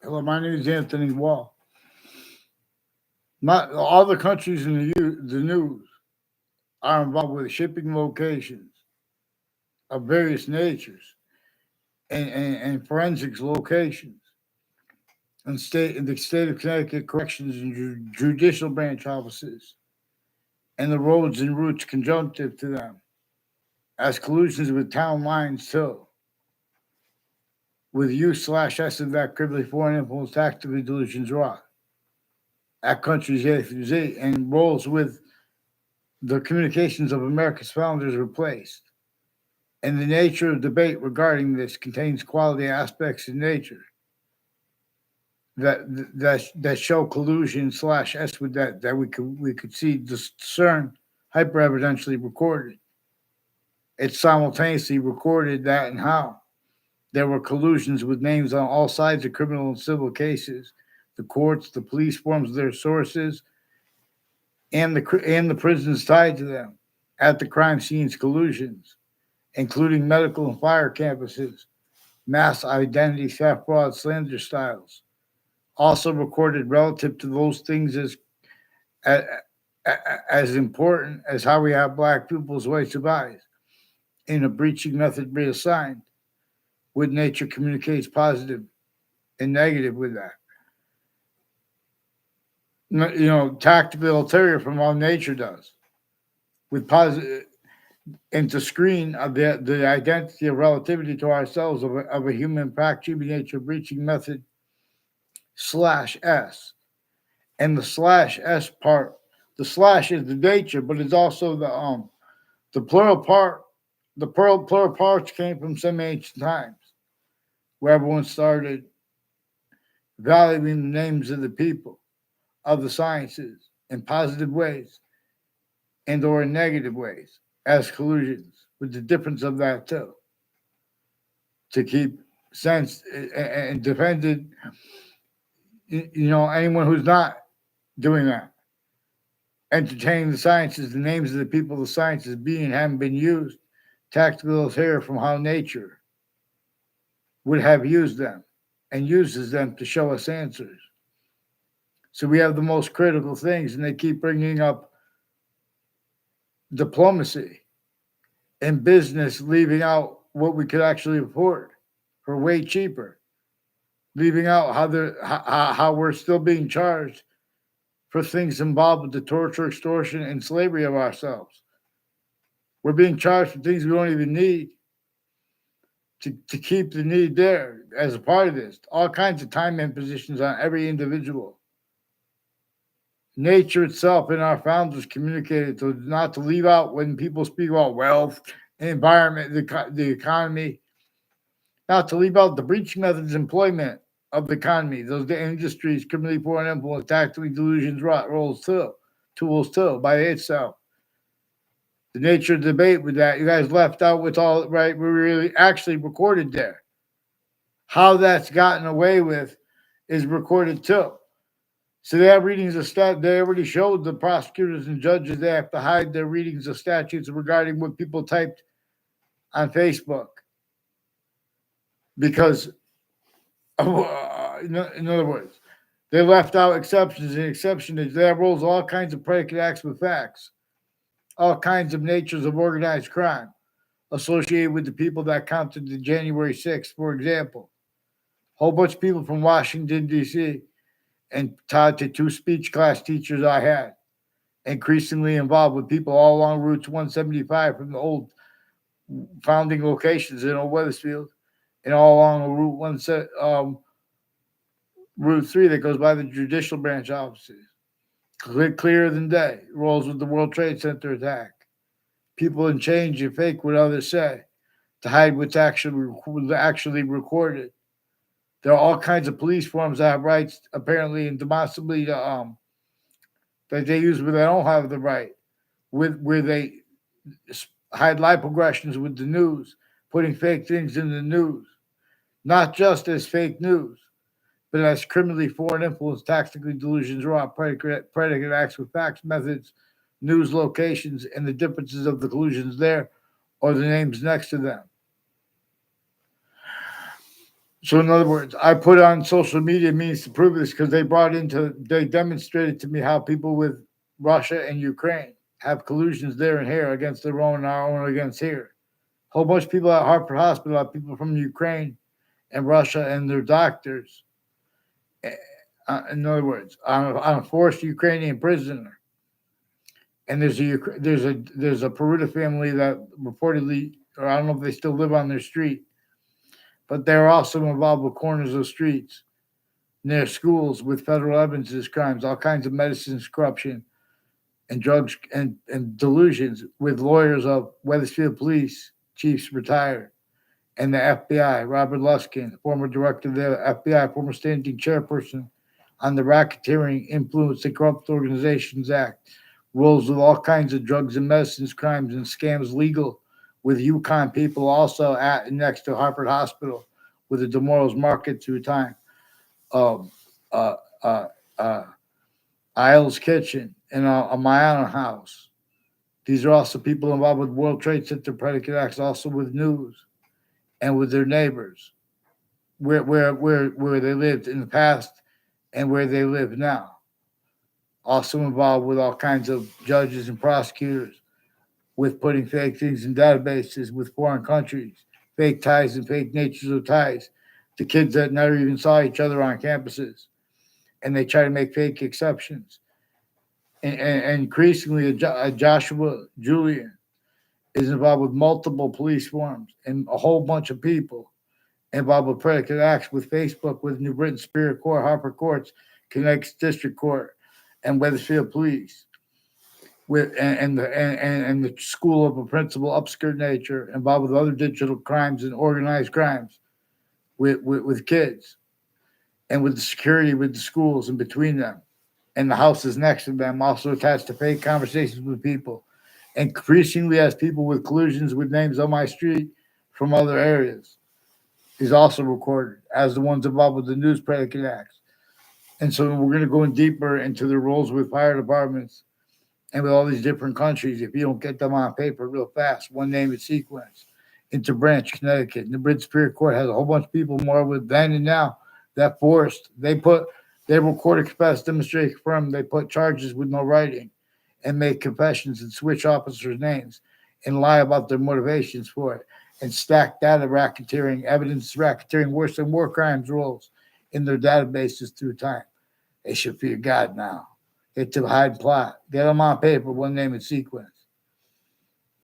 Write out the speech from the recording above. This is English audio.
Hello, my name is Anthony Wall. Not all the countries in the news are involved with shipping locations of various natures and forensics locations and state in the state of Connecticut corrections and judicial branch offices and the roads and routes conjunctive to them as collusions with town lines too, with U/S of that criminally foreign influence tactically delusions wrought at countries A through Z and roles with the communications of America's founders were placed. And the nature of debate regarding this contains quality aspects in nature that that show collusion slash S with that we could see discern hyper evidentially recorded. It simultaneously recorded that and how there were collusions with names on all sides of criminal and civil cases, the courts, the police forms their sources, and the prisons tied to them at the crime scenes collusions, including medical and fire campuses, mass identity theft, fraud, slander styles, also recorded relative to those things as, as important as how we have black people's rights of eyes in a breaching method reassigned, with nature communicates positive and negative with that. Tactical ulterior from how nature does, with positive and to screen the identity of relativity to ourselves of a human fact, human nature breaching method slash S. And the slash S part, the slash is the nature, but it's also the plural part. The plural parts came from some ancient times where everyone started valuing the names of the people, of the sciences in positive ways and or in negative ways as collusions, with the difference of that too, to keep sense and defended, anyone who's not doing that, entertaining the sciences, the names of the people the sciences being haven't been used, tactical here from how nature would have used them and uses them to show us answers. So we have the most critical things, and they keep bringing up diplomacy and business, leaving out what we could actually afford for way cheaper, leaving out how we're still being charged for things involved with the torture, extortion, and slavery of ourselves. We're being charged for things we don't even need to keep the need there as a part of this. All kinds of time impositions on every individual. Nature itself and our founders communicated to not to leave out when people speak about wealth, environment, the economy, not to leave out the breaching methods employment of the economy, those the industries, criminally foreign influence, tactically delusions, rot rolls too, tools too, by itself. The nature of the debate with that, you guys left out what's all right, we really actually recorded there. How that's gotten away with is recorded too. So they have readings of they already showed the prosecutors and judges they have to hide their readings of statutes regarding what people typed on Facebook because, in other words, they left out exceptions, and exception is there rules all kinds of predicate acts with facts, all kinds of natures of organized crime associated with the people that counted the January 6th, for example. A whole bunch of people from Washington, D.C., and taught to two speech class teachers I had, increasingly involved with people all along Route 175 from the old founding locations in Old Weathersfield and all along Route 3 that goes by the judicial branch offices. Clearer than day, rolls with the World Trade Center attack. People in change and fake what others say to hide what's actually recorded. There are all kinds of police forms that have rights, apparently, and demonstrably that they use where they don't have the right, where they hide lipoaggressions with the news, putting fake things in the news, not just as fake news, but as criminally foreign influence, tactically delusions, raw predicate acts with facts, methods, news locations, and the differences of the collusions there or the names next to them. So in other words, I put on social media means to prove this because they demonstrated to me how people with Russia and Ukraine have collusions there and here against their own and our own against here. A whole bunch of people at Hartford Hospital are people from Ukraine and Russia and their doctors. eh, in other words, on a forced Ukrainian prisoner. And there's a Peruta family that reportedly, or I don't know if they still live on their street, but they're also involved with corners of streets near schools with federal evidence of crimes, all kinds of medicines corruption and drugs and delusions with lawyers of Weathersfield police chiefs retired and the FBI, Robert Luskin, former director of the FBI, former standing chairperson on the Racketeering, Influence, and Corrupt Organizations Act, rules with all kinds of drugs and medicines, crimes, and scams legal with Yukon people also at next to Hartford Hospital with the Demorals Market through time. Um, uh, uh, uh, Isles Kitchen and a Mayana House. These are also people involved with World Trade Center predicate acts, also with news and with their neighbors, where they lived in the past and where they live now. Also involved with all kinds of judges and prosecutors with putting fake things in databases with foreign countries, fake ties and fake natures of ties to kids that never even saw each other on campuses. And they try to make fake exceptions. And increasingly, Joshua Julian is involved with multiple police forms and a whole bunch of people involved with predicate acts with Facebook, with New Britain Superior Court, Harper Courts, Connecticut District Court, and Weathersfield Police, with and the school of a principal upskirt nature involved with other digital crimes and organized crimes with kids, and with the security with the schools and between them, and the houses next to them, also attached to fake conversations with people. Increasingly, as people with collusions with names on my street from other areas is also recorded as the ones involved with the news predicate acts. And so we're going to go in deeper into the roles with fire departments and with all these different countries. If you don't get them on paper real fast, one name and sequence. Into Branch, Connecticut. And the Britain Superior Court has a whole bunch of people more with then and now that forced. They record express demonstration from. They put charges with no writing and make confessions and switch officers' names and lie about their motivations for it and stack data racketeering, evidence racketeering, worse than war crimes rules in their databases through time. They should fear God now. It's a hide plot. Get them on paper, one name and sequence.